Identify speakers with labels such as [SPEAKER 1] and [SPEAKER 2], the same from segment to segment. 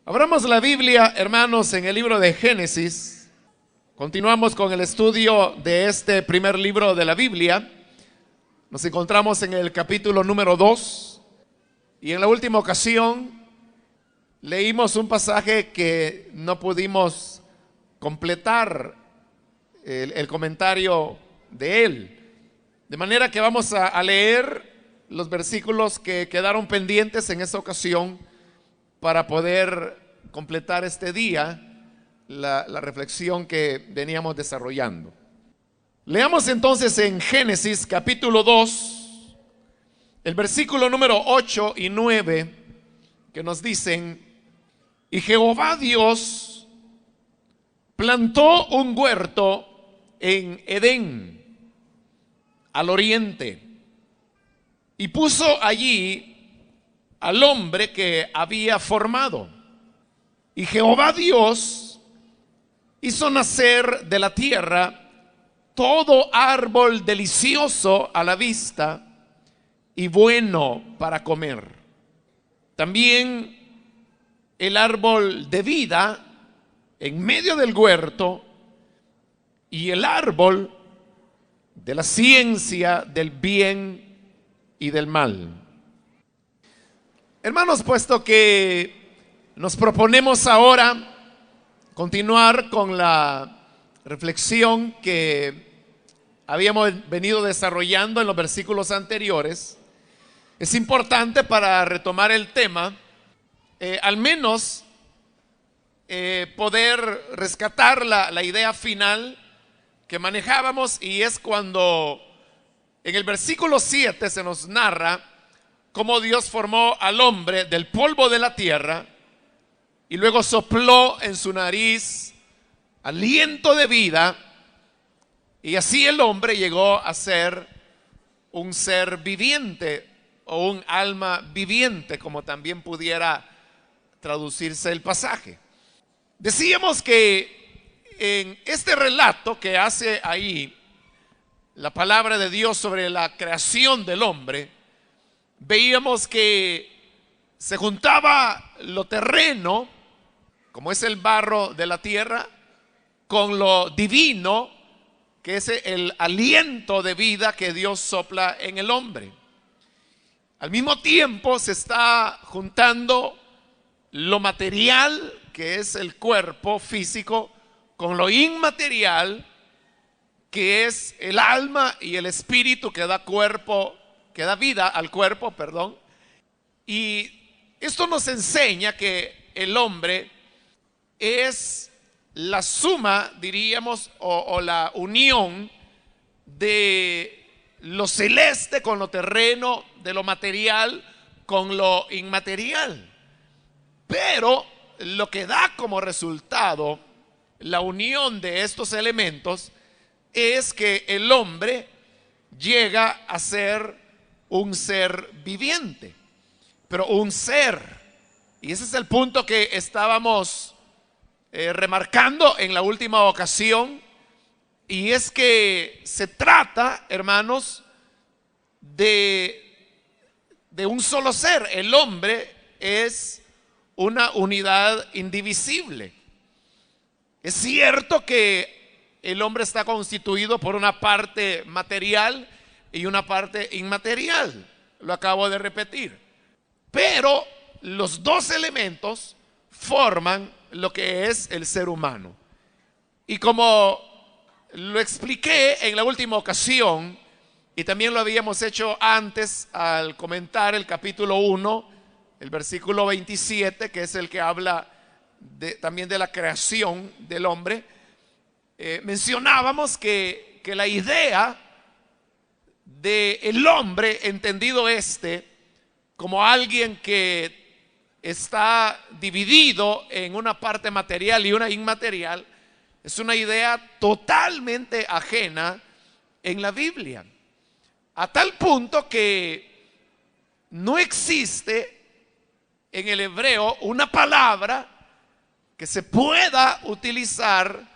[SPEAKER 1] Abramos la Biblia, hermanos, en el libro de Génesis. Continuamos con el estudio de este primer libro de la Biblia. Nos encontramos en el capítulo número 2. Y en la última ocasión leímos un pasaje que no pudimos completar el comentario de él. De manera que vamos a leer los versículos que quedaron pendientes en esta ocasión para poder completar este día la reflexión que veníamos desarrollando. Leamos entonces en Génesis capítulo 2, el versículo número 8 y 9, que nos dicen: y Jehová Dios plantó un huerto en Edén, al oriente, y puso allí al hombre que había formado. Y Jehová Dios hizo nacer de la tierra todo árbol delicioso a la vista y bueno para comer. También el árbol de vida en medio del huerto y el árbol de la ciencia del bien y del mal. Hermanos, puesto que nos proponemos ahora continuar con la reflexión que habíamos venido desarrollando en los versículos anteriores, es importante, para retomar el tema, al menos poder rescatar la idea final que manejábamos, y es cuando en el versículo 7 se nos narra cómo Dios formó al hombre del polvo de la tierra y luego sopló en su nariz aliento de vida, y así el hombre llegó a ser un ser viviente o un alma viviente, como también pudiera traducirse el pasaje. Decíamos que en este relato que hace ahí la palabra de Dios sobre la creación del hombre, veíamos que se juntaba lo terreno, como es el barro de la tierra, con lo divino, que es el aliento de vida que Dios sopla en el hombre. Al mismo tiempo se está juntando lo material, que es el cuerpo físico, con lo inmaterial, que es el alma y el espíritu que da vida al cuerpo, y esto nos enseña que el hombre es la suma, diríamos, o la unión de lo celeste con lo terreno, de lo material con lo inmaterial. Pero lo que da como resultado la unión de estos elementos es que el hombre llega a ser un ser viviente, pero un ser. Y ese es el punto que estábamos remarcando en la última ocasión, y es que se trata, hermanos, de un solo ser. El hombre es una unidad indivisible. Es cierto que el hombre está constituido por una parte material y una parte inmaterial, lo acabo de repetir, pero los dos elementos forman lo que es el ser humano. Y como lo expliqué en la última ocasión, y también lo habíamos hecho antes al comentar el capítulo 1, el versículo 27, que es el que habla también de la creación del hombre, mencionábamos que la idea del hombre, entendido como alguien que está dividido en una parte material y una inmaterial, es una idea totalmente ajena en la Biblia, a tal punto que no existe en el hebreo una palabra que se pueda utilizar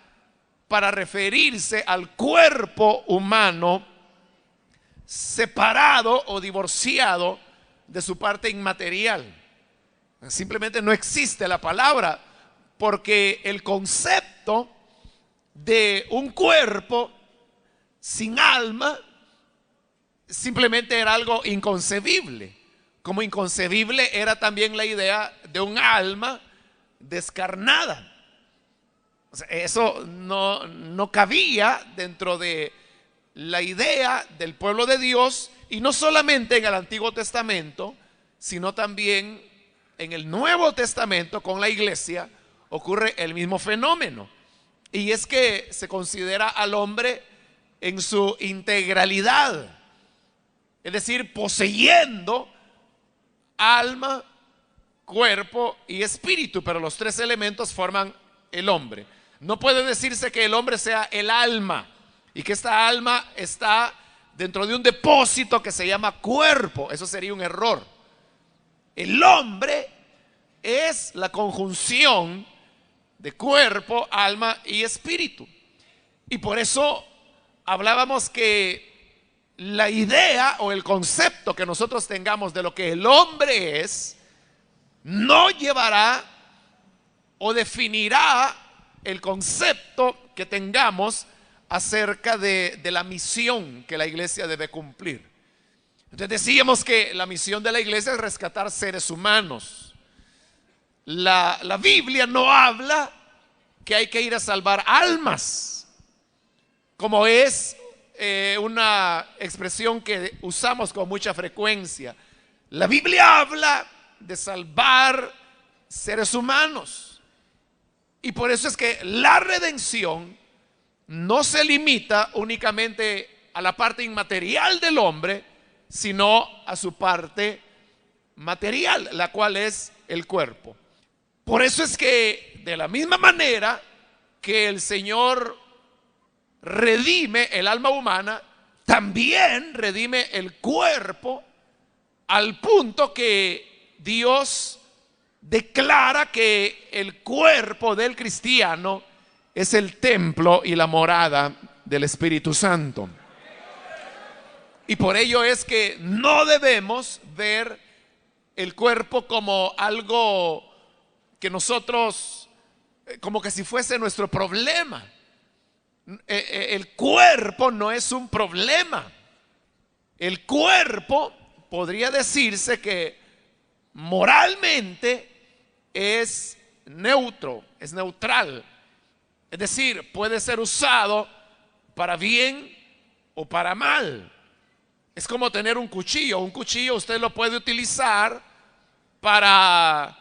[SPEAKER 1] para referirse al cuerpo humano separado o divorciado de su parte inmaterial. Simplemente no existe la palabra, porque el concepto de un cuerpo sin alma simplemente era algo inconcebible. Como inconcebible era también la idea de un alma descarnada. O sea, eso no cabía dentro de la idea del pueblo de Dios, y no solamente en el Antiguo Testamento, sino también en el Nuevo Testamento con la iglesia ocurre el mismo fenómeno. Y es que se considera al hombre en su integralidad, es decir, poseyendo alma, cuerpo y espíritu, pero los tres elementos forman el hombre. No puede decirse que el hombre sea el alma y que esta alma está dentro de un depósito que se llama cuerpo. Eso sería un error. El hombre es la conjunción de cuerpo, alma y espíritu. Y por eso hablábamos que la idea o el concepto que nosotros tengamos de lo que el hombre es no llevará o definirá el concepto que tengamos acerca de la misión que la iglesia debe cumplir. Entonces decíamos que la misión de la iglesia es rescatar seres humanos. La Biblia no habla que hay que ir a salvar almas, como es una expresión que usamos con mucha frecuencia. La Biblia habla de salvar seres humanos, y por eso es que la redención no se limita únicamente a la parte inmaterial del hombre, sino a su parte material, la cual es el cuerpo. Por eso es que de la misma manera que el Señor redime el alma humana, también redime el cuerpo, al punto que Dios declara que el cuerpo del cristiano es el templo y la morada del Espíritu Santo. Y por ello es que no debemos ver el cuerpo como algo que nosotros, como que si fuese nuestro problema. El cuerpo no es un problema. El cuerpo podría decirse que moralmente es neutro, es neutral. Es decir, puede ser usado para bien o para mal. Es como tener un cuchillo. Un cuchillo usted lo puede utilizar para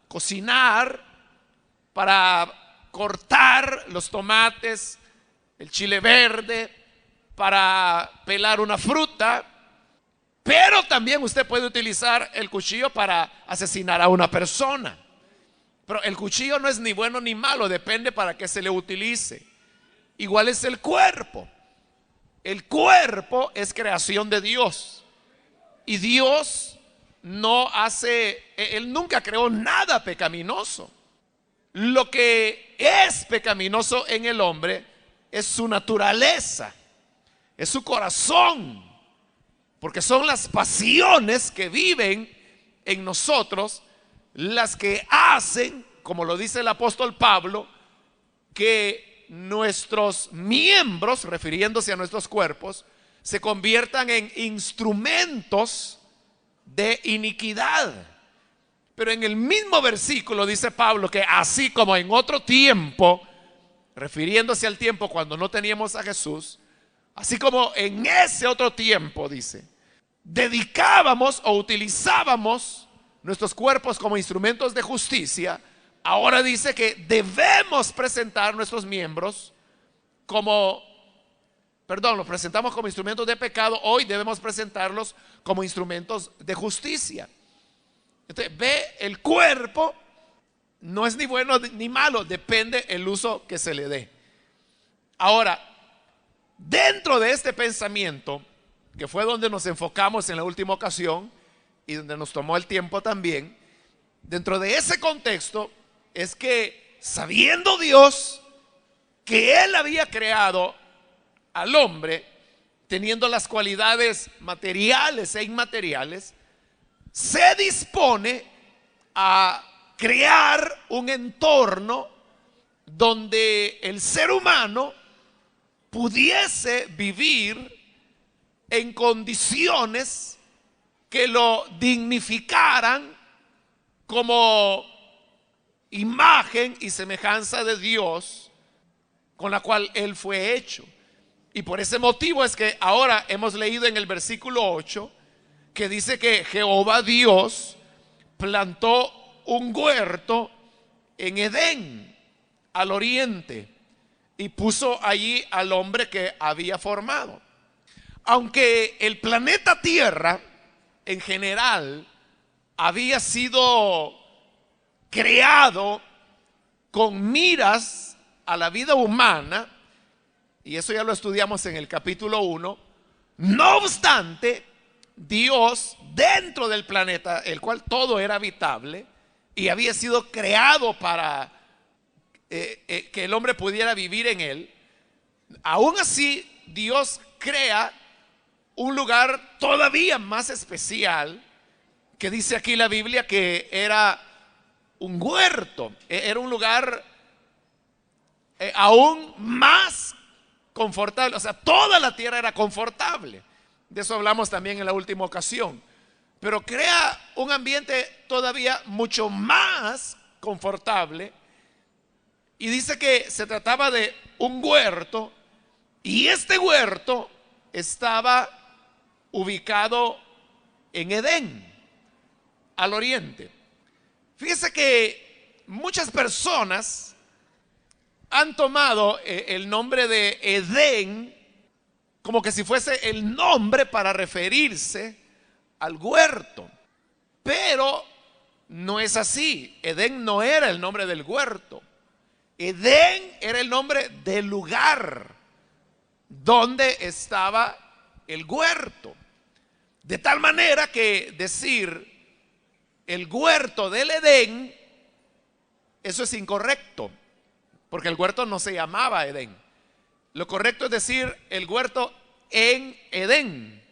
[SPEAKER 1] cocinar, para cortar los tomates, el chile verde, para pelar una fruta, pero también usted puede utilizar el cuchillo para asesinar a una persona. Pero el cuchillo no es ni bueno ni malo, depende para qué se le utilice. Igual es el cuerpo. El cuerpo es creación de Dios, y Dios no hace, Él nunca creó nada pecaminoso. Lo que es pecaminoso en el hombre es su naturaleza, es su corazón, porque son las pasiones que viven en nosotros las que hacen, como lo dice el apóstol Pablo, que nuestros miembros, refiriéndose a nuestros cuerpos, se conviertan en instrumentos de iniquidad. Pero en el mismo versículo dice Pablo que así como en otro tiempo, refiriéndose al tiempo cuando no teníamos a Jesús, así como en ese otro tiempo, dice, dedicábamos o utilizábamos nuestros cuerpos como instrumentos de justicia, ahora dice que debemos presentar nuestros miembros los presentamos como instrumentos de pecado, hoy debemos presentarlos como instrumentos de justicia. Entonces, el cuerpo no es ni bueno ni malo, depende el uso que se le dé. Ahora, dentro de este pensamiento, que fue donde nos enfocamos en la última ocasión y donde nos tomó el tiempo también, dentro de ese contexto es que, sabiendo Dios que Él había creado al hombre, teniendo las cualidades materiales e inmateriales, se dispone a crear un entorno donde el ser humano pudiese vivir en condiciones que lo dignificaran como imagen y semejanza de Dios con la cual Él fue hecho. Y por ese motivo es que ahora hemos leído en el versículo 8 que dice que Jehová Dios plantó un huerto en Edén, al oriente, y puso allí al hombre que había formado. Aunque el planeta Tierra en general había sido creado con miras a la vida humana, y eso ya lo estudiamos en el capítulo 1, no obstante, Dios dentro del planeta, el cual todo era habitable y había sido creado para que el hombre pudiera vivir en él, aún así Dios crea un lugar todavía más especial, que dice aquí la Biblia que era un huerto, era un lugar aún más confortable. O sea, toda la tierra era confortable. De eso hablamos también en la última ocasión. Pero crea un ambiente todavía mucho más confortable. Y dice que se trataba de un huerto. Y este huerto estaba ubicado en Edén, al oriente. Fíjese que muchas personas han tomado el nombre de Edén como que si fuese el nombre para referirse al huerto. Pero no es así. Edén no era el nombre del huerto. Edén era el nombre del lugar donde estaba el huerto. De tal manera que decir el huerto del Edén, eso es incorrecto, porque el huerto no se llamaba Edén. Lo correcto es decir el huerto en Edén,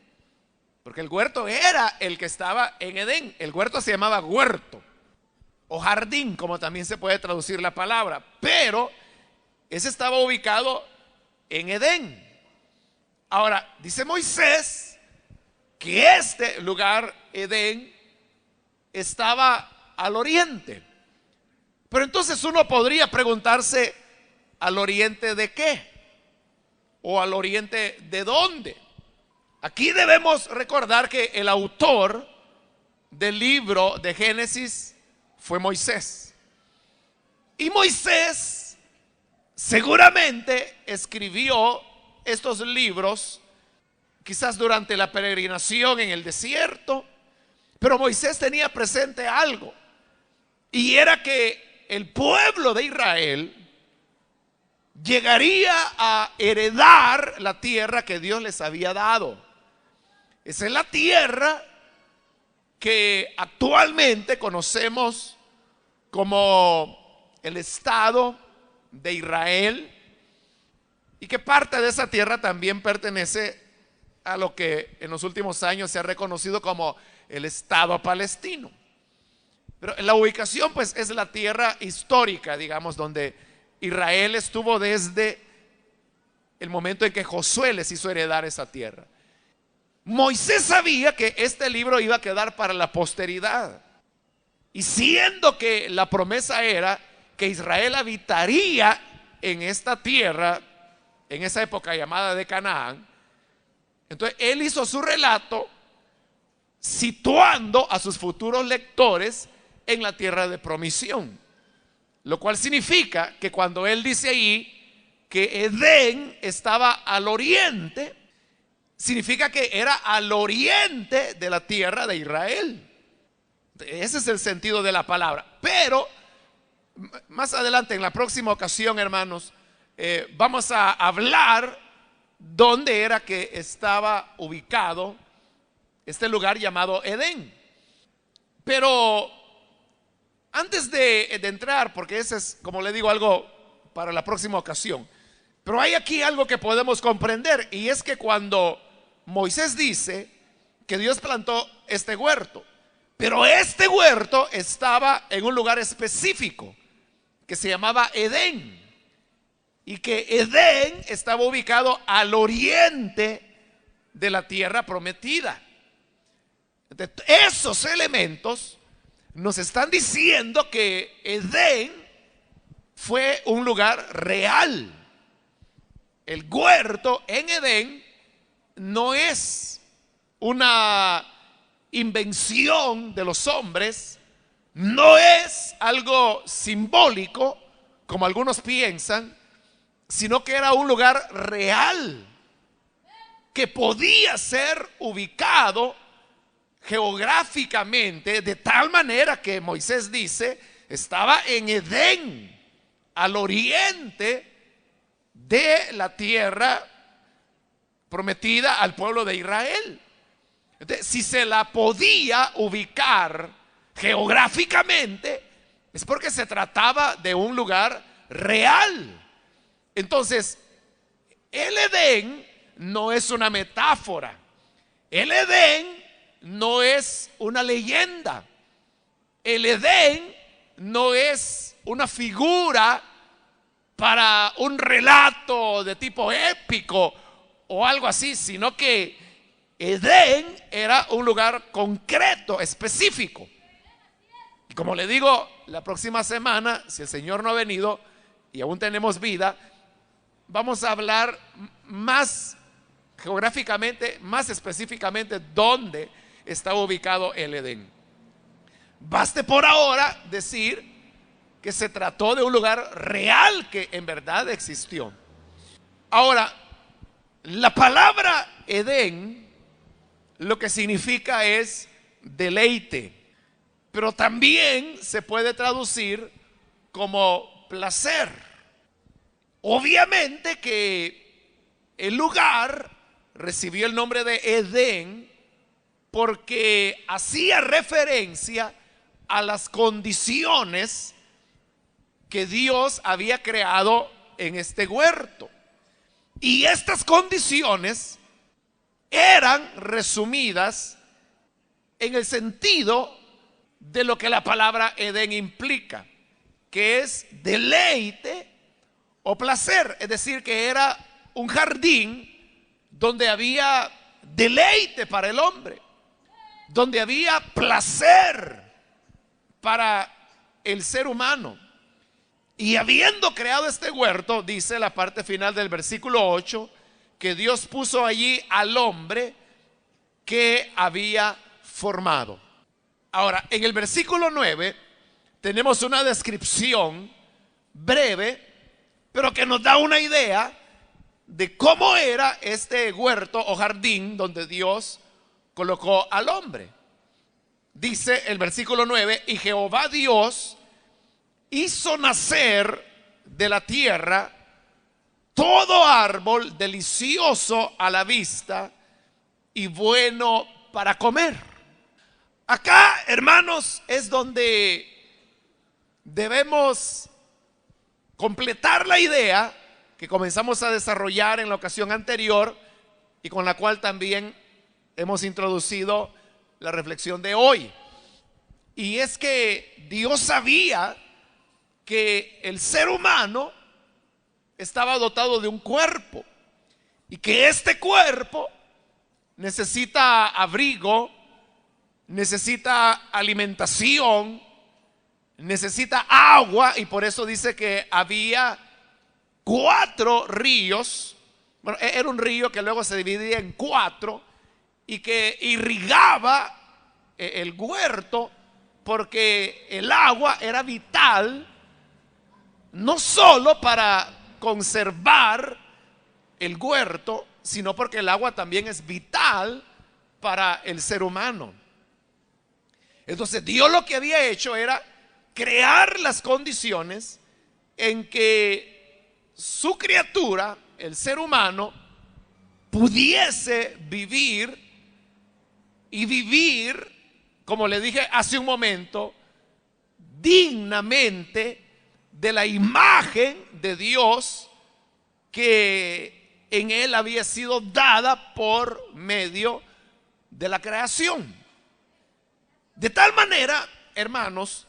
[SPEAKER 1] porque el huerto era el que estaba en Edén. El huerto se llamaba huerto o jardín, como también se puede traducir la palabra, pero ese estaba ubicado en Edén. Ahora, dice Moisés que este lugar, Edén, estaba al oriente. Pero entonces uno podría preguntarse, ¿al oriente de qué? ¿O al oriente de dónde? Aquí debemos recordar que el autor del libro de Génesis fue Moisés. Y Moisés seguramente escribió estos libros quizás durante la peregrinación en el desierto. Pero Moisés tenía presente algo, y era que el pueblo de Israel llegaría a heredar la tierra que Dios les había dado. Esa es la tierra que actualmente conocemos como el Estado de Israel, y que parte de esa tierra también pertenece a lo que en los últimos años se ha reconocido como el Estado palestino. Pero la ubicación pues es la tierra histórica, digamos, donde Israel estuvo desde el momento en que Josué les hizo heredar esa tierra. Moisés sabía que este libro iba a quedar para la posteridad, y siendo que la promesa era que Israel habitaría en esta tierra en esa época llamada de Canaán, entonces él hizo su relato situando a sus futuros lectores en la tierra de promisión. Lo cual significa que cuando él dice ahí que Edén estaba al oriente, significa que era al oriente de la tierra de Israel. Ese es el sentido de la palabra. Pero más adelante, en la próxima ocasión, hermanos, vamos a hablar dónde era que estaba ubicado este lugar llamado Edén. Pero antes de entrar, porque ese es, como le digo, algo para la próxima ocasión, pero hay aquí algo que podemos comprender, y es que cuando Moisés dice que Dios plantó este huerto, Pero este huerto estaba en un lugar específico que se llamaba Edén, y que Edén estaba ubicado al oriente de la tierra prometida. Entonces, esos elementos nos están diciendo que Edén fue un lugar real. El huerto en Edén no es una invención de los hombres, no es algo simbólico como algunos piensan, sino que era un lugar real que podía ser ubicado geográficamente, de tal manera que Moisés dice, estaba en Edén, al oriente de la tierra prometida al pueblo de Israel. Entonces, si se la podía ubicar geográficamente, es porque se trataba de un lugar real. Entonces, el Edén no es una metáfora. El Edén no es una leyenda. El Edén no es una figura para un relato de tipo épico o algo así, sino que Edén era un lugar concreto, específico. Y como le digo, la próxima semana, si el Señor no ha venido y aún tenemos vida, vamos a hablar más geográficamente, más específicamente, dónde está ubicado el Edén. Baste por ahora decir que se trató de un lugar real que en verdad existió. Ahora, la palabra Edén lo que significa es deleite, pero también se puede traducir como placer. Obviamente que el lugar recibió el nombre de Edén porque hacía referencia a las condiciones que Dios había creado en este huerto. Y estas condiciones eran resumidas en el sentido de lo que la palabra Edén implica, que es deleite o placer. Es decir, que era un jardín donde había deleite para el hombre, donde había placer para el ser humano. Y habiendo creado este huerto, dice la parte final del versículo 8, que Dios puso allí al hombre que había formado. Ahora, en el versículo 9 tenemos una descripción breve, pero que nos da una idea de cómo era este huerto o jardín donde Dios colocó al hombre. Dice el versículo 9, y Jehová Dios hizo nacer de la tierra todo árbol delicioso a la vista y bueno para comer. Acá, hermanos, es donde debemos completar la idea que comenzamos a desarrollar en la ocasión anterior y con la cual también hemos introducido la reflexión de hoy. Y es que Dios sabía que el ser humano estaba dotado de un cuerpo y que este cuerpo necesita abrigo, necesita alimentación, necesita agua, y por eso dice que había 4 ríos. Bueno, era un río que luego se dividía en 4 y que irrigaba el huerto, porque el agua era vital no solo para conservar el huerto, sino porque el agua también es vital para el ser humano. Entonces Dios lo que había hecho era crear las condiciones en que su criatura, el ser humano, pudiese vivir, y vivir, como le dije hace un momento, dignamente de la imagen de Dios que en él había sido dada por medio de la creación. De tal manera, hermanos,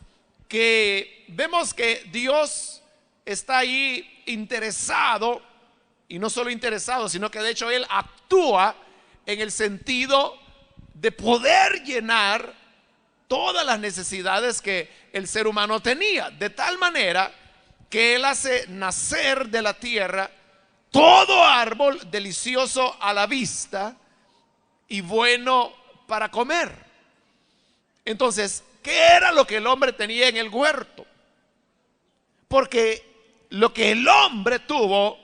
[SPEAKER 1] que vemos que Dios está ahí interesado, y no solo interesado, sino que de hecho Él actúa en el sentido de poder llenar todas las necesidades que el ser humano tenía, de tal manera que Él hace nacer de la tierra todo árbol delicioso a la vista y bueno para comer. Entonces, ¿qué era lo que el hombre tenía en el huerto? Porque lo que el hombre tuvo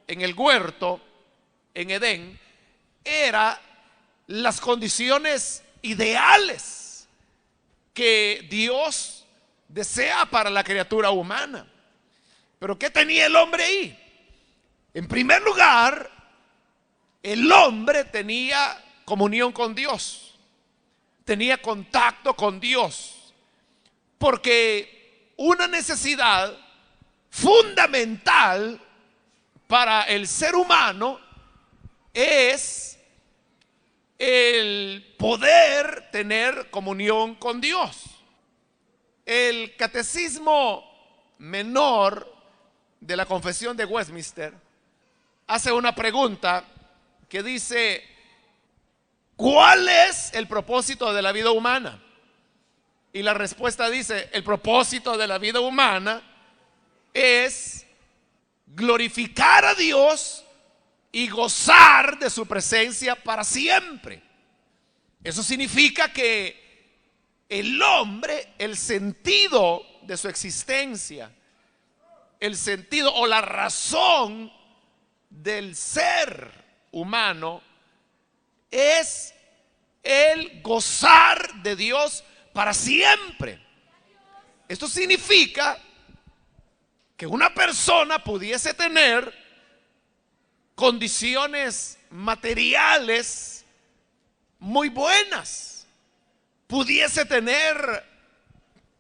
[SPEAKER 1] en el huerto, en Edén, era las condiciones ideales que Dios desea para la criatura humana. Pero ¿qué tenía el hombre ahí? En primer lugar, el hombre tenía comunión con Dios, tenía contacto con Dios, porque una necesidad fundamental para el ser humano es el poder tener comunión con Dios. El catecismo menor de la Confesión de Westminster hace una pregunta que dice: ¿cuál es el propósito de la vida humana? Y la respuesta dice: el propósito de la vida humana es glorificar a Dios y gozar de su presencia para siempre. Eso significa que el hombre, el sentido de su existencia, el sentido o la razón del ser humano es el gozar de Dios para siempre. Esto significa que una persona pudiese tener condiciones materiales muy buenas, pudiese tener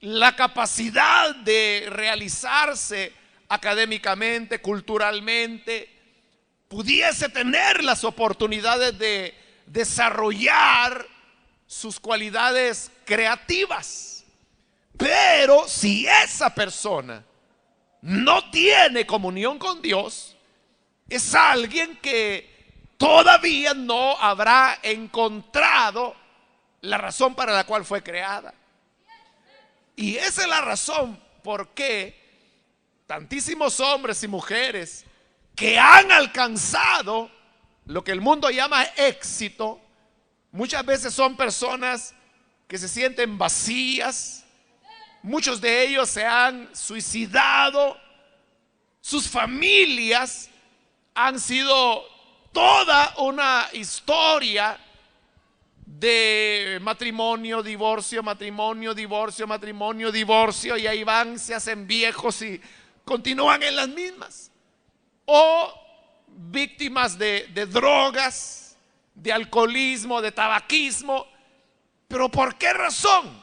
[SPEAKER 1] la capacidad de realizarse académicamente, culturalmente, pudiese tener las oportunidades de desarrollar sus cualidades creativas. Pero si esa persona no tiene comunión con Dios, es alguien que todavía no habrá encontrado la razón para la cual fue creada. Y esa es la razón por qué tantísimos hombres y mujeres que han alcanzado lo que el mundo llama éxito, muchas veces son personas que se sienten vacías. Muchos de ellos se han suicidado. Sus familias han sido toda una historia de matrimonio, divorcio, matrimonio, divorcio, matrimonio, divorcio, y ahí van, se hacen viejos y continúan en las mismas. O víctimas de drogas, de alcoholismo, de tabaquismo. ¿Pero por qué razón?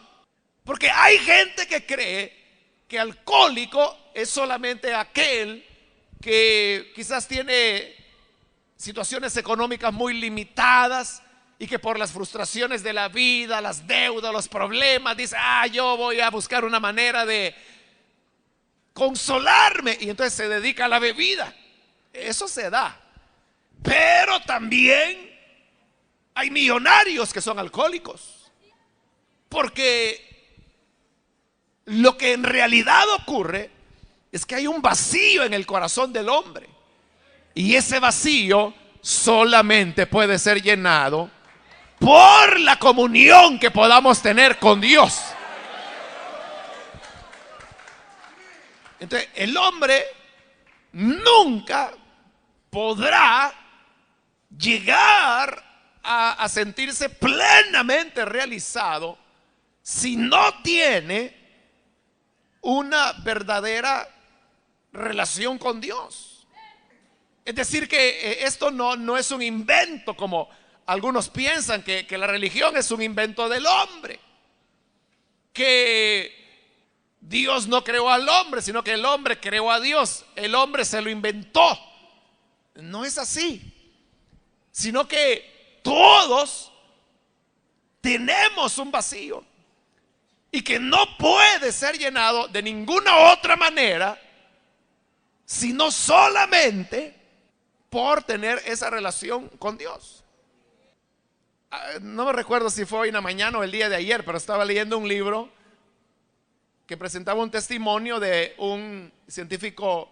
[SPEAKER 1] Porque hay gente que cree que alcohólico es solamente aquel que quizás tiene situaciones económicas muy limitadas y que por las frustraciones de la vida, las deudas, los problemas, dice: yo voy a buscar una manera de consolarme, y entonces se dedica a la bebida. Eso se da. Pero también hay millonarios que son alcohólicos, porque lo que en realidad ocurre es que hay un vacío en el corazón del hombre, y ese vacío solamente puede ser llenado por la comunión que podamos tener con Dios. Entonces, el hombre nunca podrá llegar a sentirse plenamente realizado si no tiene una verdadera relación con Dios. Es decir, que esto no es un invento, como algunos piensan que la religión es un invento del hombre, que Dios no creó al hombre, sino que el hombre creó a Dios. El hombre se lo inventó. No es así, sino que todos tenemos un vacío. y que no puede ser llenado de ninguna otra manera sino solamente por tener esa relación con Dios. No me recuerdo si fue hoy en la mañana o el día de ayer, pero estaba leyendo un libro que presentaba un testimonio de un científico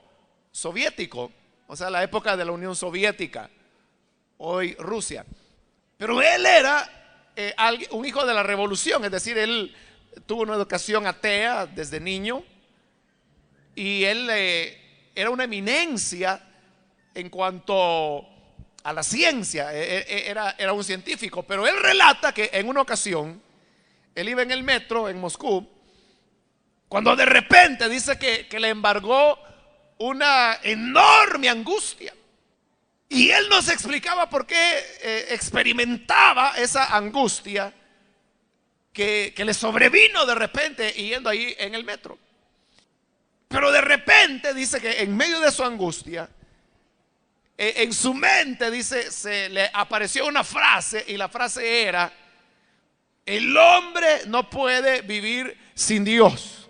[SPEAKER 1] soviético, o sea, la época de la Unión Soviética, hoy Rusia. Pero él era un hijo de la revolución, es decir, él tuvo una educación atea desde niño y él era una eminencia en cuanto a la ciencia, era un científico. Pero él relata que en una ocasión él iba en el metro en Moscú, cuando de repente dice que le embargó una enorme angustia. Y él no se explicaba por qué experimentaba esa angustia que le sobrevino de repente yendo ahí en el metro. Pero de repente dice que en medio de su angustia, en su mente, dice, se le apareció una frase, y la frase era: el hombre no puede vivir sin Dios.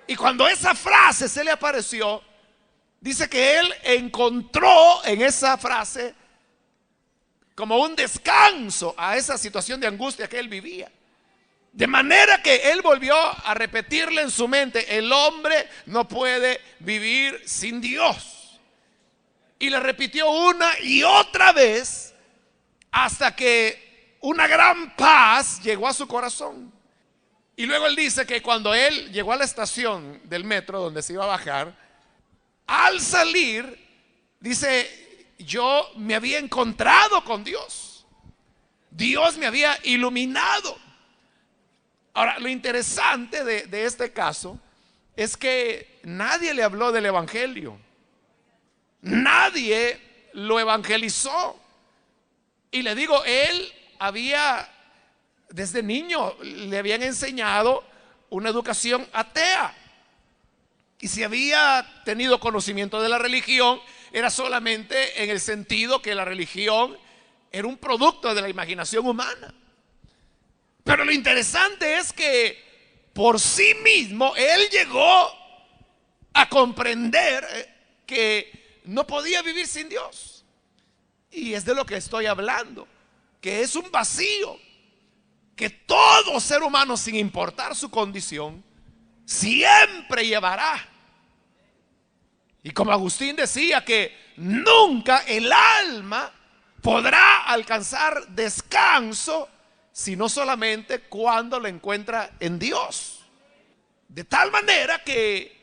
[SPEAKER 1] Y cuando esa frase se le apareció, dice que él encontró en esa frase como un descanso a esa situación de angustia que él vivía. De manera que él volvió a repetirle en su mente: el hombre no puede vivir sin Dios. Y le repitió una y otra vez hasta que una gran paz llegó a su corazón. Y luego él dice que cuando él llegó a la estación del metro donde se iba a bajar, al salir, dice: yo me había encontrado con Dios. Dios me había iluminado. Ahora, lo interesante de este caso es que nadie le habló del evangelio. Nadie lo evangelizó. Y le digo, él había, desde niño, le habían enseñado una educación atea. Y si había tenido conocimiento de la religión, era solamente en el sentido que la religión era un producto de la imaginación humana. Pero lo interesante es que por sí mismo él llegó a comprender que no podía vivir sin Dios. Y es de lo que estoy hablando, que es un vacío que todo ser humano, sin importar su condición, siempre llevará. Y como Agustín decía, que nunca el alma podrá alcanzar descanso sino solamente cuando lo encuentra en Dios. De tal manera que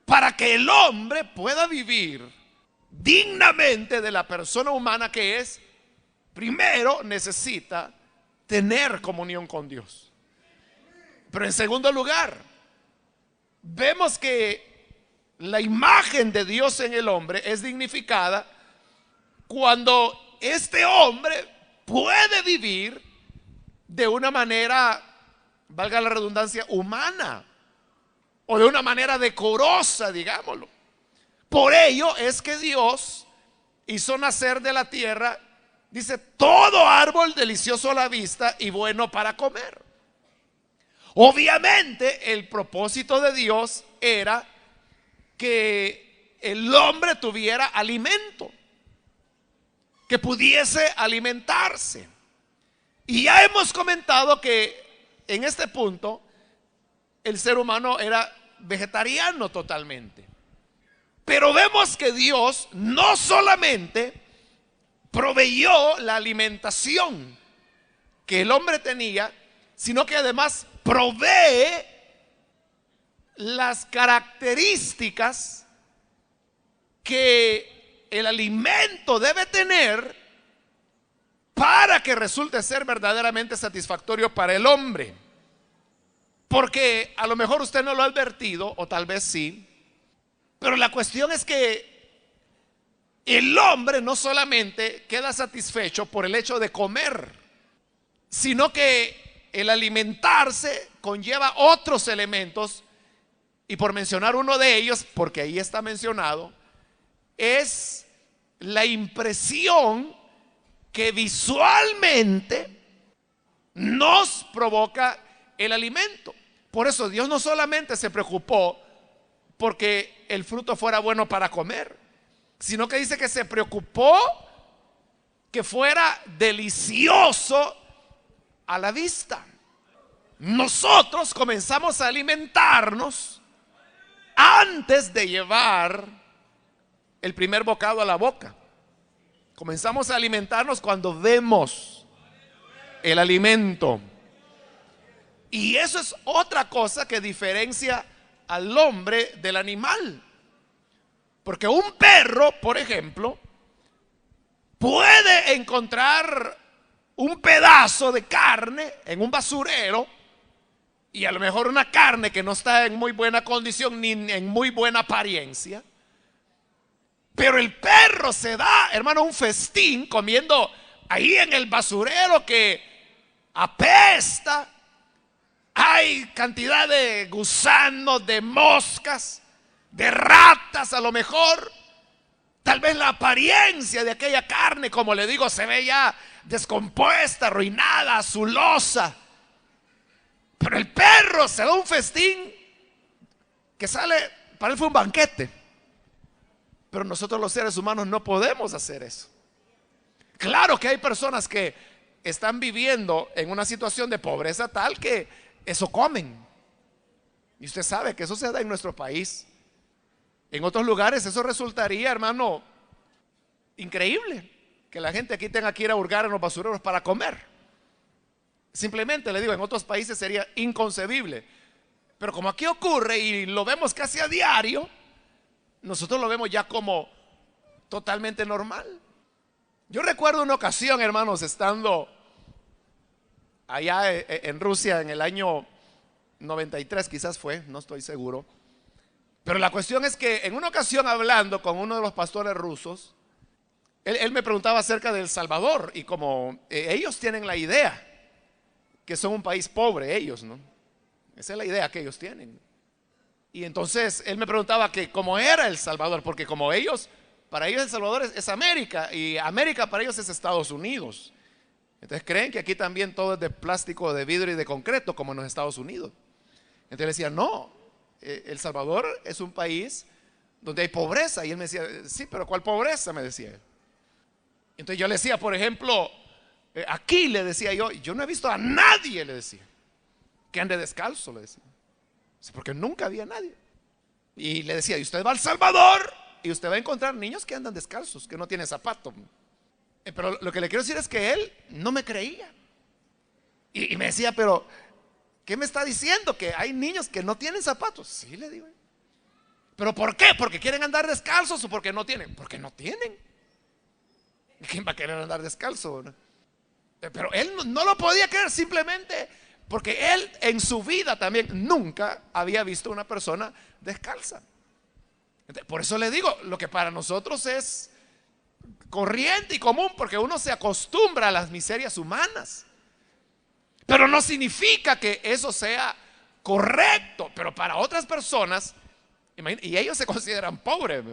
[SPEAKER 1] para que el hombre pueda vivir dignamente de la persona humana que es, primero necesita tener comunión con Dios. Pero en segundo lugar, vemos que la imagen de Dios en el hombre es dignificada cuando este hombre puede vivir de una manera, valga la redundancia, humana, o de una manera decorosa, digámoslo. Por ello es que Dios hizo nacer de la tierra, dice, todo árbol delicioso a la vista y bueno para comer. Obviamente el propósito de Dios era que el hombre tuviera alimento, que pudiese alimentarse. Y ya hemos comentado que en este punto el ser humano era vegetariano totalmente. Pero vemos que Dios no solamente proveyó la alimentación que el hombre tenía, sino que además provee las características que el alimento debe tener para que resulte ser verdaderamente satisfactorio para el hombre. Porque a lo mejor usted no lo ha advertido, o tal vez sí, pero la cuestión es que el hombre no solamente queda satisfecho por el hecho de comer, sino que el alimentarse conlleva otros elementos. Y por mencionar uno de ellos, porque ahí está mencionado, es la impresión que visualmente nos provoca el alimento. Por eso Dios no solamente se preocupó porque el fruto fuera bueno para comer, sino que dice que se preocupó que fuera delicioso a la vista. Nosotros comenzamos a alimentarnos antes de llevar el primer bocado a la boca. Comenzamos a alimentarnos cuando vemos el alimento. Y eso es otra cosa que diferencia al hombre del animal. Porque un perro, por ejemplo, puede encontrar un pedazo de carne en un basurero, y a lo mejor una carne que no está en muy buena condición ni en muy buena apariencia. Pero el perro se da, hermano, un festín comiendo ahí en el basurero que apesta. Hay cantidad de gusanos, de moscas, de ratas a lo mejor. Tal vez la apariencia de aquella carne, como le digo, se ve ya descompuesta, arruinada, azulosa. Pero el perro se da un festín que sale, para él fue un banquete. Pero nosotros los seres humanos no podemos hacer eso. Claro que hay personas que están viviendo en una situación de pobreza tal que eso comen. Y usted sabe que eso se da en nuestro país. En otros lugares eso resultaría, hermano, increíble, que la gente aquí tenga que ir a hurgar en los basureros para comer. Simplemente le digo, en otros países sería inconcebible. Pero como aquí ocurre y lo vemos casi a diario, nosotros lo vemos ya como totalmente normal. Yo recuerdo una ocasión, hermanos, estando allá en Rusia en el año 93, quizás fue, no estoy seguro. Pero la cuestión es que en una ocasión, hablando con uno de los pastores rusos, él me preguntaba acerca de El Salvador. Y como ellos tienen la idea que son un país pobre, ellos, ¿no? Esa es la idea que ellos tienen. Y entonces él me preguntaba que cómo era El Salvador, porque como ellos, para ellos El Salvador es América, y América para ellos es Estados Unidos. Entonces creen que aquí también todo es de plástico, de vidrio y de concreto, como en los Estados Unidos. Entonces le decía, no, El Salvador es un país donde hay pobreza. Y él me decía, sí, pero ¿cuál pobreza? Me decía él. Entonces yo le decía, por ejemplo, aquí le decía yo no he visto a nadie, le decía, que ande descalzo, le decía. Porque nunca había nadie. Y le decía, y usted va a El Salvador y usted va a encontrar niños que andan descalzos, que no tienen zapatos. Pero lo que le quiero decir es que él no me creía. Y me decía, pero ¿qué me está diciendo? ¿Que hay niños que no tienen zapatos? Sí, le digo. ¿Pero por qué? ¿Porque quieren andar descalzos o porque no tienen? Porque no tienen. ¿Quién va a querer andar descalzo? Pero él no lo podía creer, simplemente porque él en su vida también nunca había visto una persona descalza. Por eso le digo, lo que para nosotros es corriente y común, porque uno se acostumbra a las miserias humanas. Pero no significa que eso sea correcto. Pero para otras personas, y ellos se consideran pobres,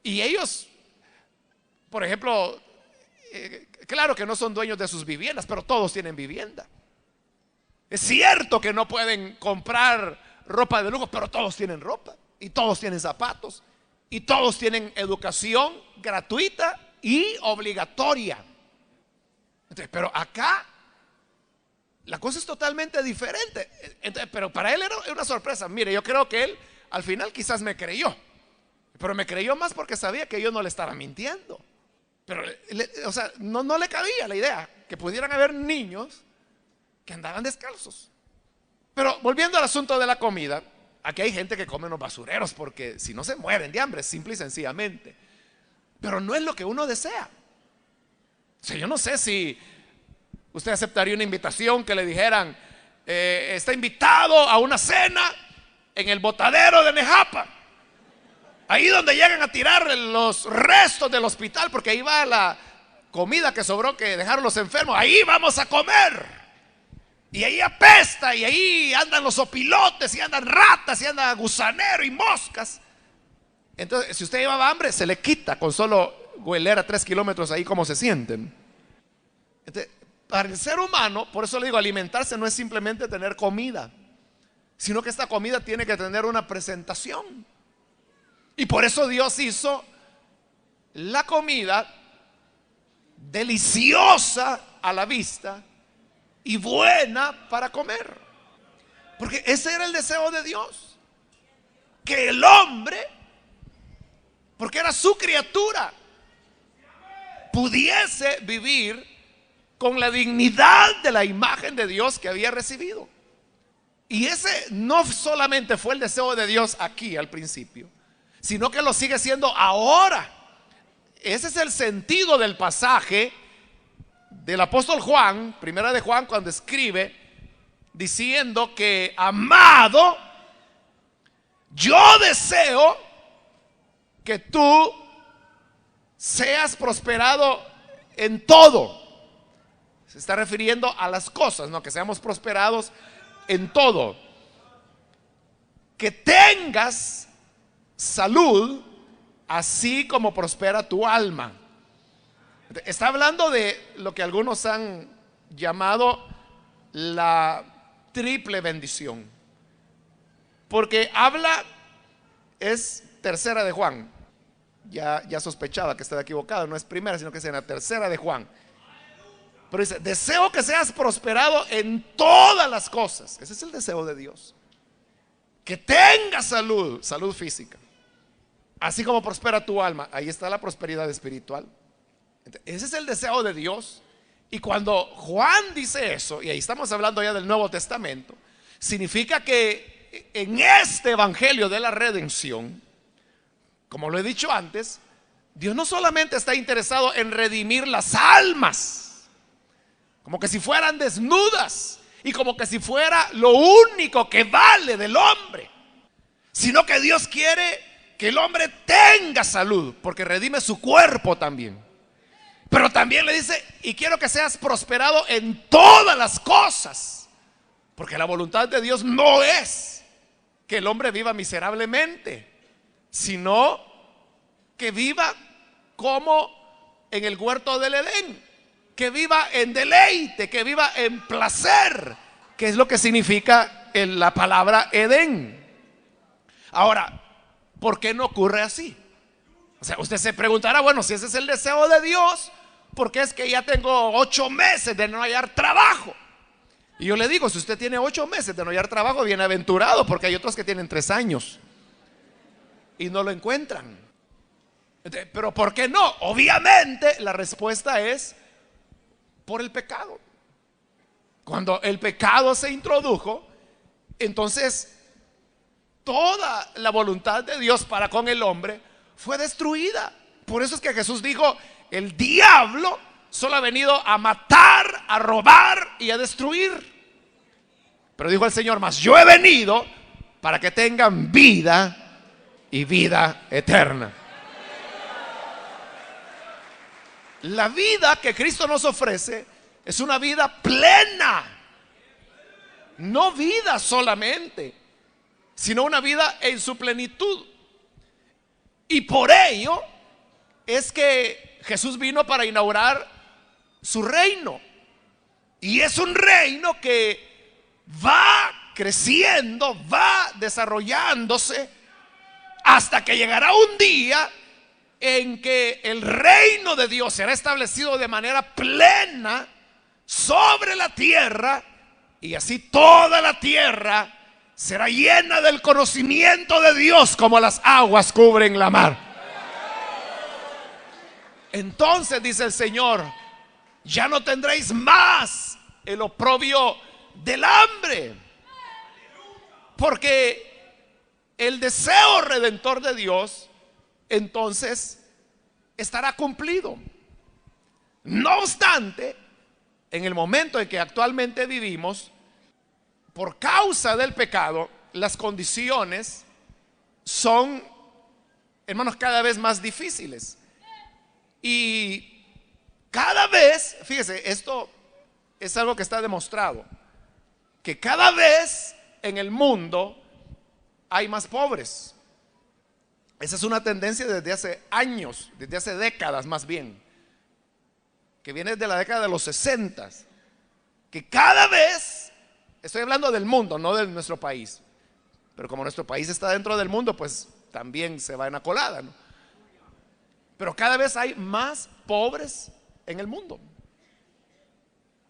[SPEAKER 1] y ellos, por ejemplo, claro que no son dueños de sus viviendas, pero todos tienen vivienda. Es cierto que no pueden comprar ropa de lujo, pero todos tienen ropa, y todos tienen zapatos, y todos tienen educación gratuita y obligatoria. Entonces, pero acá la cosa es totalmente diferente. Entonces, pero para él era una sorpresa. Mire, yo creo que él al final quizás me creyó, pero me creyó más porque sabía que yo no le estaba mintiendo. Pero, o sea, no le cabía la idea que pudieran haber niños que andaban descalzos. Pero volviendo al asunto de la comida, aquí hay gente que come en los basureros porque si no se mueren de hambre, simple y sencillamente. Pero no es lo que uno desea. O sea, yo no sé si usted aceptaría una invitación que le dijeran, está invitado a una cena en el botadero de Nejapa, ahí donde llegan a tirar los restos del hospital, porque ahí va la comida que sobró, que dejaron los enfermos. Ahí vamos a comer. Y ahí apesta, y ahí andan los opilotes, y andan ratas, y andan gusanero y moscas. Entonces, si usted llevaba hambre, se le quita con solo hueler a 3 kilómetros ahí como se sienten. Entonces, para el ser humano, por eso le digo, alimentarse no es simplemente tener comida, sino que esta comida tiene que tener una presentación. Y por eso Dios hizo la comida deliciosa a la vista y buena para comer. Porque ese era el deseo de Dios, que el hombre, porque era su criatura, pudiese vivir con la dignidad de la imagen de Dios que había recibido. Y ese no solamente fue el deseo de Dios aquí al principio, sino que lo sigue siendo ahora. Ese es el sentido del pasaje del apóstol Juan, primera de Juan, cuando escribe diciendo que, amado, yo deseo que tú seas prosperado en todo. Se está refiriendo a las cosas, no que seamos prosperados en todo. Que tengas salud, así como prospera tu alma. Está hablando de lo que algunos han llamado la triple bendición, porque habla, es tercera de Juan. Ya sospechaba que estaba equivocado, no es primera, sino que es en la tercera de Juan. Pero dice, deseo que seas prosperado en todas las cosas. Ese es el deseo de Dios. Que tengas salud, salud física, así como prospera tu alma. Ahí está la prosperidad espiritual. Ese es el deseo de Dios. Y cuando Juan dice eso, y ahí estamos hablando ya del Nuevo Testamento, significa que en este evangelio de la redención, como lo he dicho antes, Dios no solamente está interesado en redimir las almas, como que si fueran desnudas y como que si fuera lo único que vale del hombre, sino que Dios quiere que el hombre tenga salud, porque redime su cuerpo también. Pero también le dice, y quiero que seas prosperado en todas las cosas, porque la voluntad de Dios no es que el hombre viva miserablemente, sino que viva como en el huerto del Edén, que viva en deleite, que viva en placer, que es lo que significa en la palabra Edén. Ahora, ¿por qué no ocurre así? O sea, usted se preguntará, bueno, si ese es el deseo de Dios, ¿por qué es que ya tengo 8 meses de no hallar trabajo? Y yo le digo, si usted tiene 8 meses de no hallar trabajo, bienaventurado, porque hay otros que tienen 3 años y no lo encuentran. Pero ¿por qué no? Obviamente la respuesta es por el pecado. Cuando el pecado se introdujo, entonces toda la voluntad de Dios para con el hombre fue destruida. Por eso es que Jesús dijo, el diablo solo ha venido a matar, a robar y a destruir. Pero dijo el Señor, mas yo he venido para que tengan vida y vida eterna. La vida que Cristo nos ofrece es una vida plena, no vida solamente, sino una vida en su plenitud. Y por ello es que Jesús vino para inaugurar su reino. Y es un reino que va creciendo, va desarrollándose, hasta que llegará un día en que el reino de Dios será establecido de manera plena sobre la tierra, y así toda la tierra será llena del conocimiento de Dios como las aguas cubren la mar. Entonces dice el Señor, ya no tendréis más el oprobio del hambre, porque el deseo redentor de Dios entonces estará cumplido. No obstante, en el momento en que actualmente vivimos, por causa del pecado, las condiciones son, hermanos, cada vez más difíciles. Y cada vez, fíjese, esto es algo que está demostrado, que cada vez en el mundo hay más pobres. Esa es una tendencia desde hace años, desde hace décadas más bien, que viene de la década de los 60. que cada vez, estoy hablando del mundo, no de nuestro país, pero como nuestro país está dentro del mundo, pues también se va en la colada, ¿no? Pero cada vez hay más pobres en el mundo.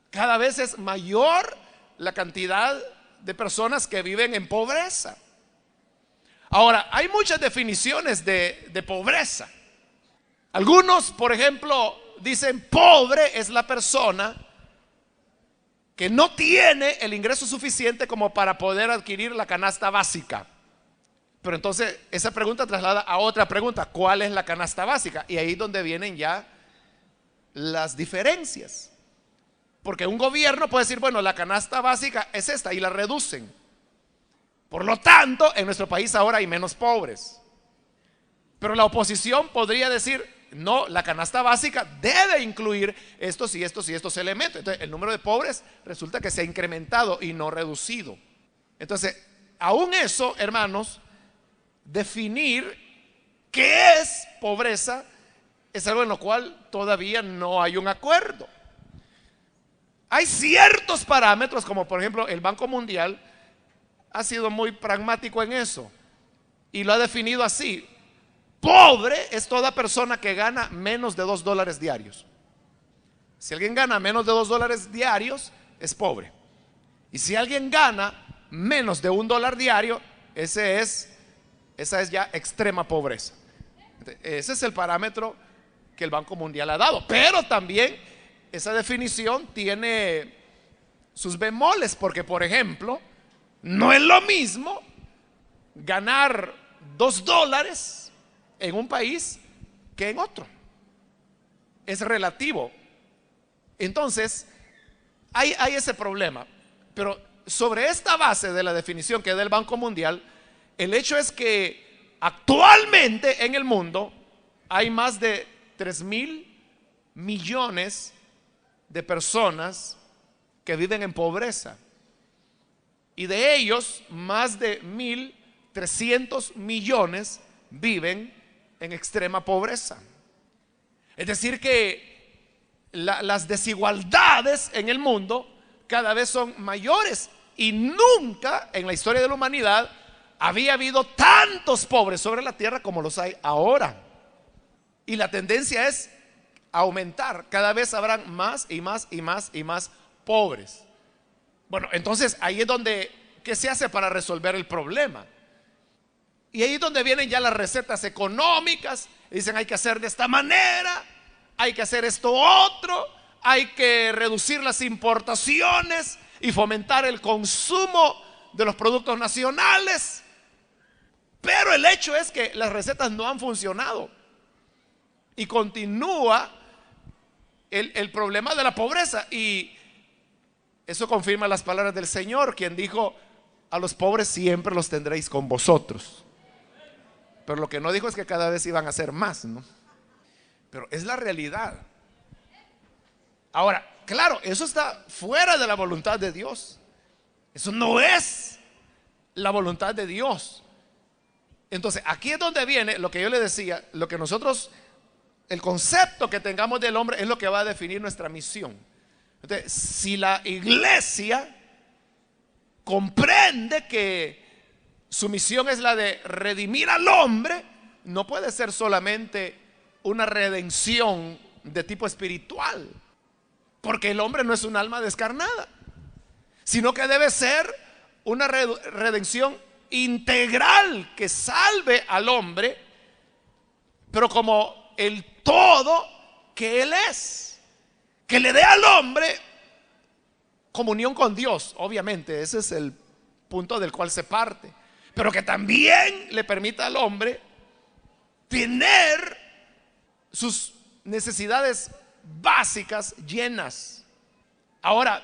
[SPEAKER 1] Cada vez es mayor la cantidad de personas que viven en pobreza. Ahora, hay muchas definiciones de pobreza. Algunos, por ejemplo, dicen pobre es la persona que no tiene el ingreso suficiente como para poder adquirir la canasta básica. Pero entonces esa pregunta traslada a otra pregunta: ¿cuál es la canasta básica? Y ahí es donde vienen ya las diferencias. Porque un gobierno puede decir, bueno, la canasta básica es esta, y la reducen. Por lo tanto, en nuestro país ahora hay menos pobres. Pero la oposición podría decir, no, la canasta básica debe incluir estos y estos y estos elementos. Entonces, el número de pobres resulta que se ha incrementado y no reducido. Entonces, aún eso, hermanos, definir qué es pobreza es algo en lo cual todavía no hay un acuerdo. Hay ciertos parámetros, como por ejemplo el Banco Mundial ha sido muy pragmático en eso y lo ha definido así: pobre es toda persona que gana menos de $2 diarios. Si alguien gana menos de $2 diarios, es pobre. Y si alguien gana menos de $1 diario, esa es ya extrema pobreza. Ese es el parámetro que el Banco Mundial ha dado. Pero también esa definición tiene sus bemoles, porque por ejemplo, no es lo mismo ganar $2 en un país que en otro. Es relativo. Entonces, hay ese problema. Pero sobre esta base de la definición que da el Banco Mundial, el hecho es que actualmente en el mundo hay más de 3,000 millones de personas que viven en pobreza. Y de ellos, más de 1,300 millones viven en extrema pobreza. Es decir que las desigualdades en el mundo cada vez son mayores, y nunca en la historia de la humanidad había habido tantos pobres sobre la tierra como los hay ahora. Y la tendencia es aumentar. Cada vez habrán más y más y más y más pobres. Bueno, entonces ahí es donde, ¿qué se hace para resolver el problema? Y ahí es donde vienen ya las recetas económicas. Dicen, hay que hacer de esta manera, hay que hacer esto otro, hay que reducir las importaciones y fomentar el consumo de los productos nacionales. Pero el hecho es que las recetas no han funcionado y continúa el problema de la pobreza. Y eso confirma las palabras del Señor, quien dijo: a los pobres siempre los tendréis con vosotros. Pero lo que no dijo es que cada vez iban a ser más, ¿no? Pero es la realidad. Ahora, claro, eso está fuera de la voluntad de Dios. Eso no es la voluntad de Dios. Entonces, aquí es donde viene lo que yo le decía: lo que nosotros, el concepto que tengamos del hombre es lo que va a definir nuestra misión. Entonces, si la iglesia comprende que su misión es la de redimir al hombre, no puede ser solamente una redención de tipo espiritual, porque el hombre no es un alma descarnada, sino que debe ser una redención integral que salve al hombre, pero como el todo que él es, que le dé al hombre comunión con Dios. Obviamente ese es el punto del cual se parte, pero que también le permita al hombre tener sus necesidades básicas llenas. Ahora,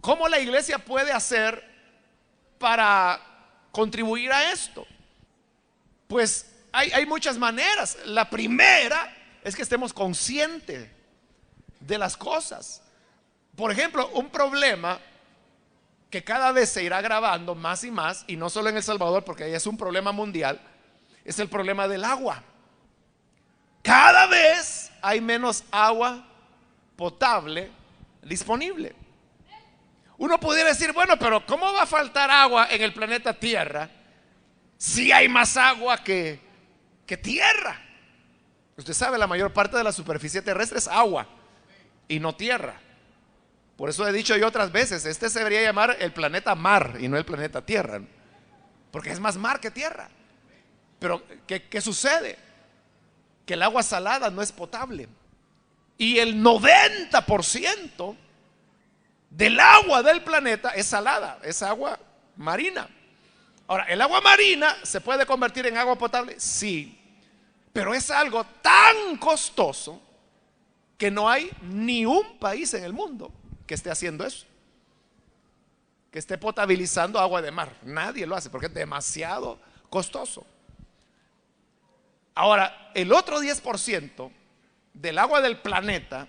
[SPEAKER 1] ¿cómo la iglesia puede hacer para contribuir a esto? Pues hay muchas maneras. La primera es que estemos conscientes de las cosas. Por ejemplo, un problema que cada vez se irá agravando más y más, y no solo en El Salvador, porque ahí es un problema mundial, es el problema del agua. Cada vez hay menos agua potable disponible. Uno pudiera decir, bueno, pero ¿cómo va a faltar agua en el planeta Tierra si hay más agua que tierra? Usted sabe, la mayor parte de la superficie terrestre es agua y no tierra. Por eso he dicho yo otras veces, este se debería llamar el planeta mar y no el planeta Tierra, porque es más mar que tierra. Pero ¿qué sucede? Que el agua salada no es potable. Y el 90% del agua del planeta es salada, es agua marina. Ahora, ¿el agua marina se puede convertir en agua potable? Sí, pero es algo tan costoso que no hay ni un país en el mundo que esté haciendo eso, que esté potabilizando agua de mar. Nadie lo hace porque es demasiado costoso. Ahora, el otro 10% del agua del planeta,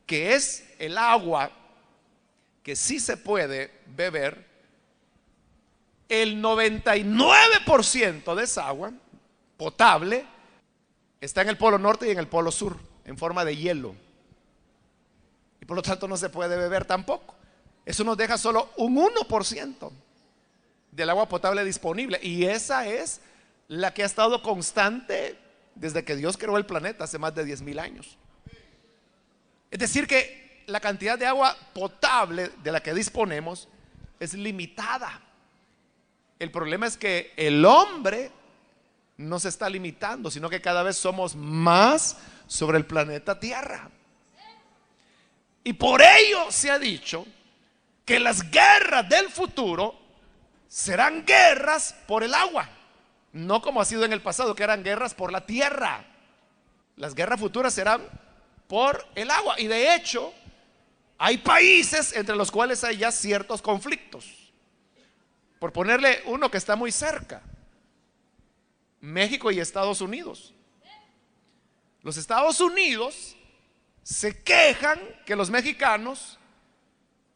[SPEAKER 1] que es el agua que sí se puede beber, el 99% de esa agua potable está en el polo norte y en el polo sur, en forma de hielo. Y por lo tanto no se puede beber tampoco. Eso nos deja solo un 1% del agua potable disponible. Y esa es la que ha estado constante desde que Dios creó el planeta hace más de 10,000 años. Es decir que la cantidad de agua potable de la que disponemos es limitada. El problema es que el hombre no se está limitando, sino que cada vez somos más sobre el planeta Tierra. Y por ello se ha dicho que las guerras del futuro serán guerras por el agua, no como ha sido en el pasado, que eran guerras por la tierra. Las guerras futuras serán por el agua. Y de hecho, hay países entre los cuales hay ya ciertos conflictos. Por ponerle uno que está muy cerca: México y Estados Unidos. Los Estados Unidos se quejan que los mexicanos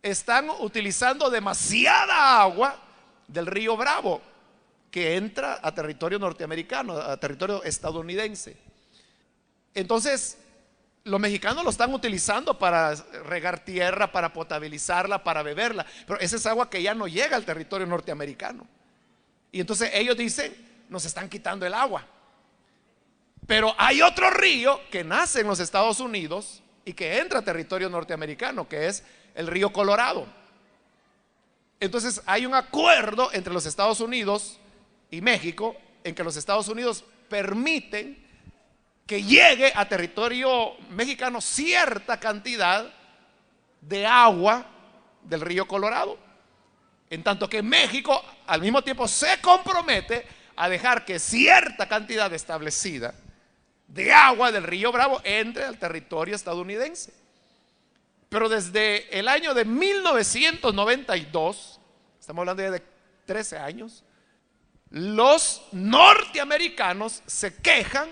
[SPEAKER 1] están utilizando demasiada agua del río Bravo, que entra a territorio norteamericano, a territorio estadounidense. Entonces, los mexicanos lo están utilizando para regar tierra, para potabilizarla, para beberla, pero esa es agua que ya no llega al territorio norteamericano. Y entonces ellos dicen, nos están quitando el agua. Pero hay otro río que nace en los Estados Unidos y que entra a territorio norteamericano, que es el río Colorado. Entonces hay un acuerdo entre los Estados Unidos y México, en que los Estados Unidos permiten que llegue a territorio mexicano cierta cantidad de agua del río Colorado, en tanto que México al mismo tiempo se compromete a dejar que cierta cantidad establecida de agua del río Bravo entre al territorio estadounidense. Pero desde el año de 1992, estamos hablando ya de 13 años, los norteamericanos se quejan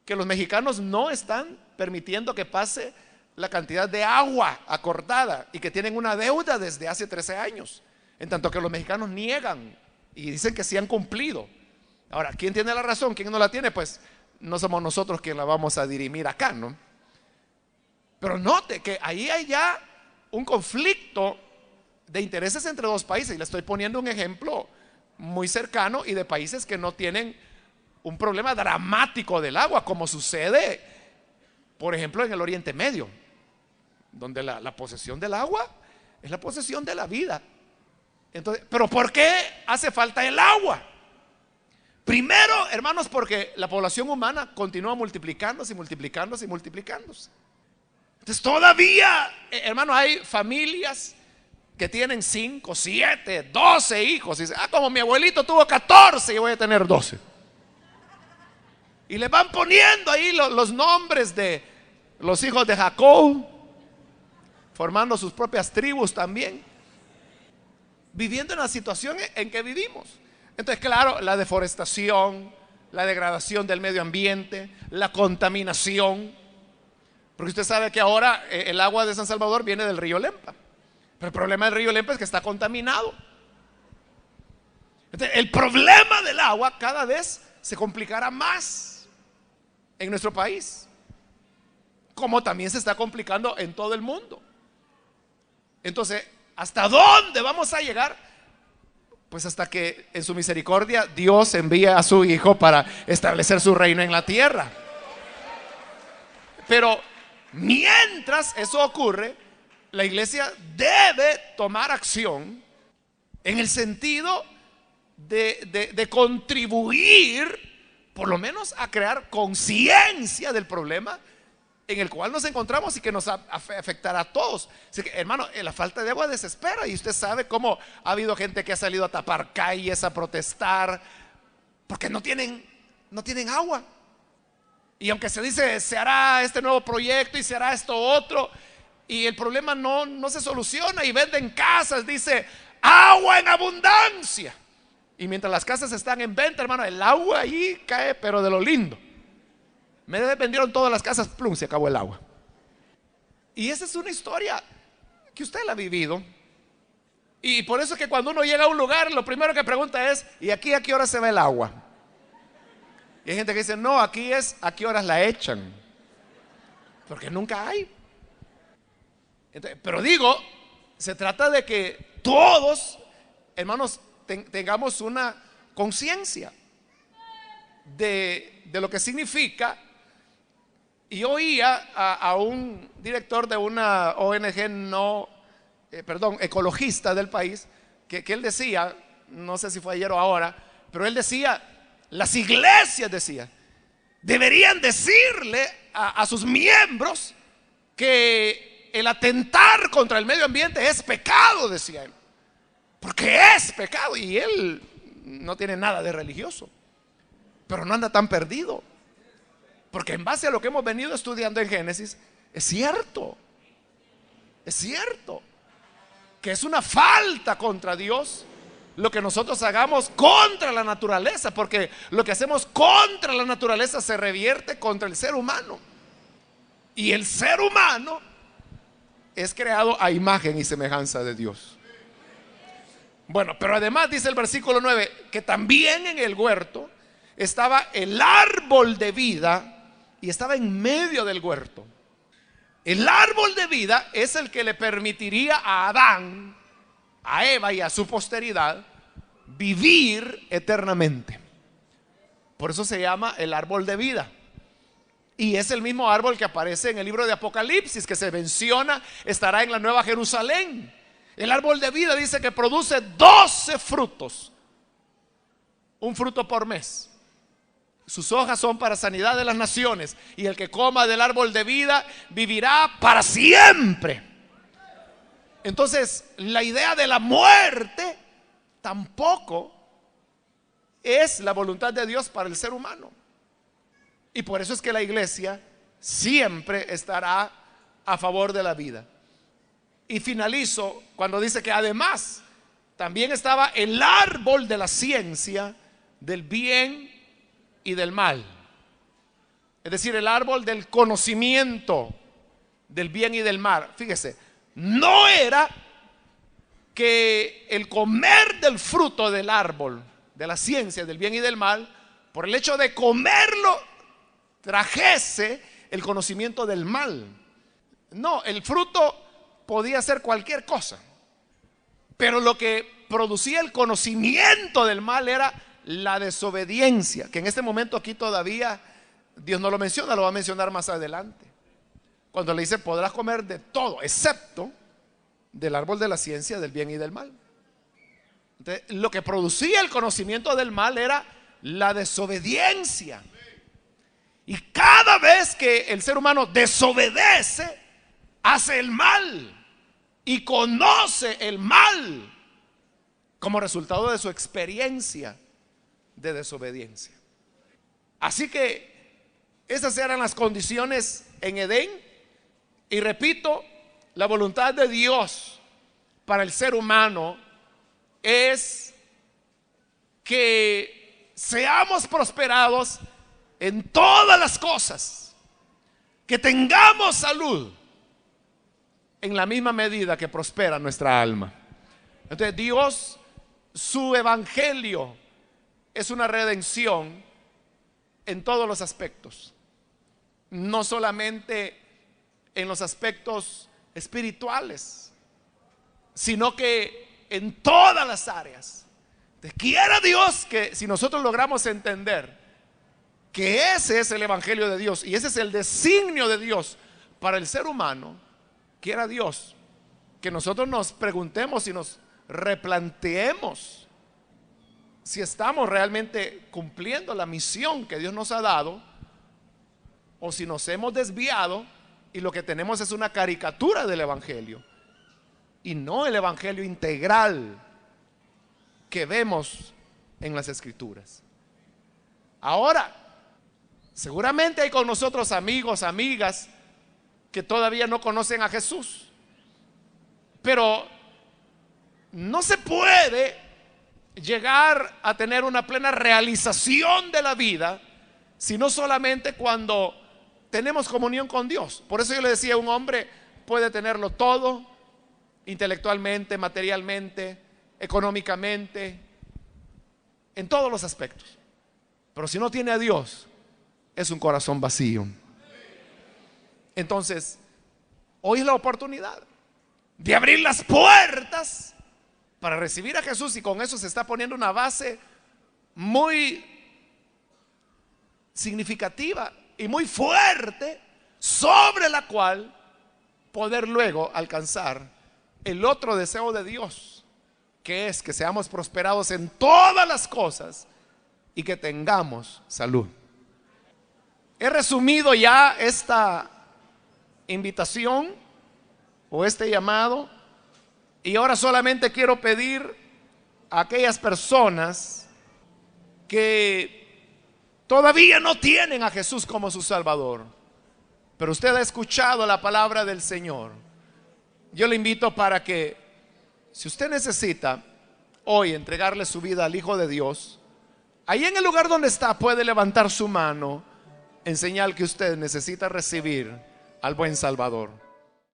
[SPEAKER 1] que los mexicanos no están permitiendo que pase la cantidad de agua acordada y que tienen una deuda desde hace 13 años, en tanto que los mexicanos niegan y dicen que sí han cumplido. Ahora, ¿quién tiene la razón? ¿Quién no la tiene? Pues no somos nosotros quien la vamos a dirimir acá, ¿no? Pero note que ahí hay ya un conflicto de intereses entre dos países, y le estoy poniendo un ejemplo muy cercano y de países que no tienen un problema dramático del agua, como sucede, por ejemplo, en el Oriente Medio, donde la posesión del agua es la posesión de la vida. Entonces, ¿pero por qué hace falta el agua? Primero, hermanos, porque la población humana continúa multiplicándose y multiplicándose y multiplicándose. Entonces todavía, hermano, hay familias que tienen 5, 7, 12 hijos. Y dicen, como mi abuelito tuvo 14, yo voy a tener 12. Y le van poniendo ahí los nombres de los hijos de Jacob, formando sus propias tribus también, viviendo en la situación en que vivimos. Entonces, claro, la deforestación, la degradación del medio ambiente, la contaminación. Porque usted sabe que ahora el agua de San Salvador viene del río Lempa. Pero el problema del río Lempa es que está contaminado. Entonces, el problema del agua cada vez se complicará más en nuestro país, como también se está complicando en todo el mundo. Entonces, ¿Hasta dónde vamos a llegar? Pues hasta que en su misericordia Dios envía a su Hijo para establecer su reino en la tierra. Pero mientras eso ocurre, la iglesia debe tomar acción en el sentido de contribuir por lo menos a crear conciencia del problema en el cual nos encontramos y que nos afectará a todos. Así que, hermano, la falta de agua desespera, y usted sabe cómo ha habido gente que ha salido a tapar calles, a protestar, porque no tienen agua. Y aunque se dice se hará este nuevo proyecto y se hará esto otro, y el problema no se soluciona, y venden casas, dice agua en abundancia. Y mientras las casas están en venta, hermano, el agua ahí cae, pero de lo lindo. Me vendieron todas las casas, plum, se acabó el agua. Y esa es una historia que usted la ha vivido. Y por eso es que cuando uno llega a un lugar, lo primero que pregunta es: ¿y aquí a qué hora se va el agua? Y hay gente que dice: no, aquí es a qué horas la echan, porque nunca hay. Entonces, pero digo, se trata de que todos, hermanos, tengamos una conciencia de lo que significa. Y oía a un director de una ONG ecologista del país, que él decía, no sé si fue ayer o ahora, pero él decía: las iglesias, decía, deberían decirle a sus miembros que el atentar contra el medio ambiente es pecado, decía él, porque es pecado. Y él no tiene nada de religioso, pero no anda tan perdido, porque en base a lo que hemos venido estudiando en Génesis, es cierto que es una falta contra Dios lo que nosotros hagamos contra la naturaleza, porque lo que hacemos contra la naturaleza se revierte contra el ser humano, y el ser humano es creado a imagen y semejanza de Dios. Bueno, pero además dice el versículo 9 que también en el huerto estaba el árbol de vida, y estaba en medio del huerto. El árbol de vida es el que le permitiría a Adán, a Eva y a su posteridad vivir eternamente. Por eso se llama el árbol de vida. Y es el mismo árbol que aparece en el libro de Apocalipsis, que se menciona estará en la Nueva Jerusalén. El árbol de vida dice que produce 12 frutos, un fruto por mes. Sus hojas son para sanidad de las naciones, y el que coma del árbol de vida vivirá para siempre. Entonces, la idea de la muerte tampoco es la voluntad de Dios para el ser humano. Y por eso es que la iglesia siempre estará a favor de la vida. Y finalizo cuando dice que además también estaba el árbol de la ciencia del bien y del mal. Es decir, el árbol del conocimiento del bien y del mal. Fíjese, no era que el comer del fruto del árbol de la ciencia del bien y del mal, por el hecho de comerlo, trajese el conocimiento del mal. No, el fruto podía ser cualquier cosa, pero lo que producía el conocimiento del mal era la desobediencia, que en este momento aquí todavía Dios no lo menciona, lo va a mencionar más adelante, cuando le dice: podrás comer de todo excepto del árbol de la ciencia del bien y del mal. Entonces, lo que producía el conocimiento del mal era la desobediencia. Y cada vez que el ser humano desobedece, hace el mal y conoce el mal como resultado de su experiencia de desobediencia. Así que esas eran las condiciones en Edén. Y repito, la voluntad de Dios para el ser humano es que seamos prosperados en todas las cosas, que tengamos salud en la misma medida que prospera nuestra alma. Entonces Dios, su evangelio es una redención en todos los aspectos, no solamente en los aspectos espirituales, sino que en todas las áreas. Quiera Dios que si nosotros logramos entender que ese es el evangelio de Dios y ese es el designio de Dios para el ser humano, quiera Dios que nosotros nos preguntemos y nos replanteemos si estamos realmente cumpliendo la misión que Dios nos ha dado, o si nos hemos desviado y lo que tenemos es una caricatura del evangelio y no el evangelio integral que vemos en las escrituras. Ahora, seguramente hay con nosotros amigos, amigas que todavía no conocen a Jesús, pero no se puede llegar a tener una plena realización de la vida sino solamente cuando tenemos comunión con Dios. Por eso yo le decía, un hombre puede tenerlo todo, intelectualmente, materialmente, económicamente, en todos los aspectos, pero si no tiene a Dios, es un corazón vacío. Entonces, hoy es la oportunidad de abrir las puertas para recibir a Jesús, y con eso se está poniendo una base muy significativa y muy fuerte sobre la cual poder luego alcanzar el otro deseo de Dios, que es que seamos prosperados en todas las cosas y que tengamos salud. He resumido ya esta invitación o este llamado, y ahora solamente quiero pedir a aquellas personas que todavía no tienen a Jesús como su Salvador, pero usted ha escuchado la palabra del Señor. Yo le invito para que, si usted necesita hoy entregarle su vida al Hijo de Dios, ahí en el lugar donde está puede levantar su mano en señal que usted necesita recibir al buen Salvador.